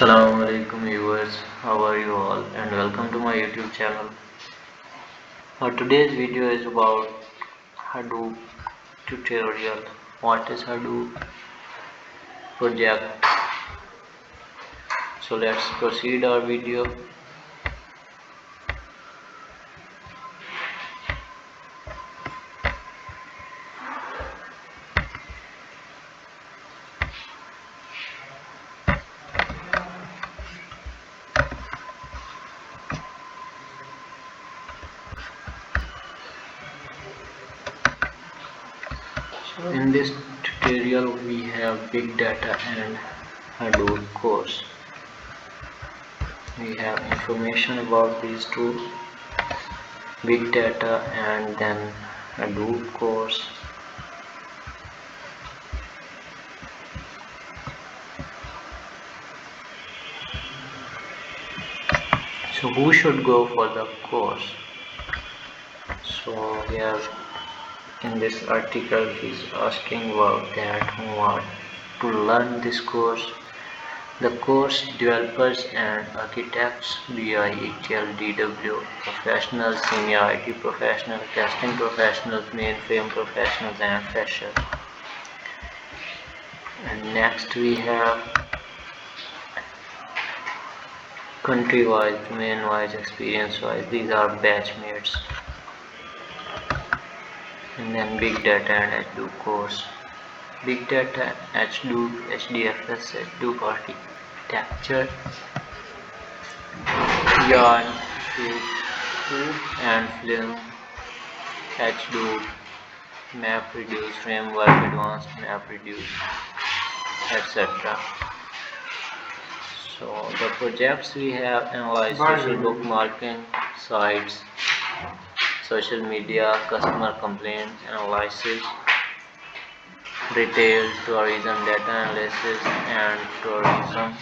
Assalamu alaikum viewers, how are you all and welcome to my YouTube channel. Today's video is about Hadoop tutorial. What is Hadoop project? So let's proceed our video. So in this tutorial we have big data and Hadoop course. We have information about these two, big data and then Hadoop course. So who should go for the course? So here in this article he's asking about that who want to learn this course. The course developers and architects, BI, ETL, DW professionals, senior IT professionals, testing professionals, mainframe professionals and freshers. And next we have country wise, domain wise, experience wise, these are batchmates. And then big data and Hadoop course. Big data, Hadoop, HDFS, Hadoop architecture, yarn, and film, Hadoop, MapReduce, framework, advanced MapReduce, etc. So the projects we have analyzed social bookmarking sites, social media, customer complaint analysis, retail, tourism data analysis and tourism,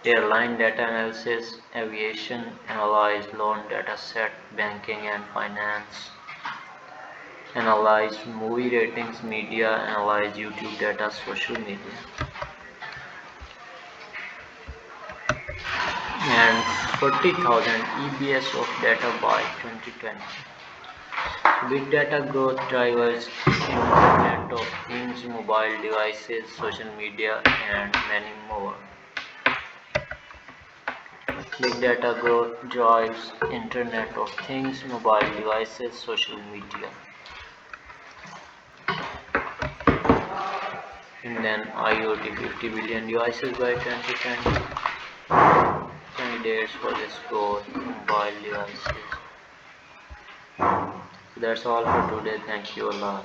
airline data analysis, aviation, analyze loan data set, banking and finance, analyze movie ratings, media, analyze YouTube data, social media, and 40,000 EBS of data by 2020. Big data growth drivers, Internet of Things, mobile devices, social media, and many more. Big data growth drives Internet of Things, mobile devices, social media. And then IoT 50 billion devices by 2020. Candidates for this growth, mobile devices. So that's all for today. Thank you Allah.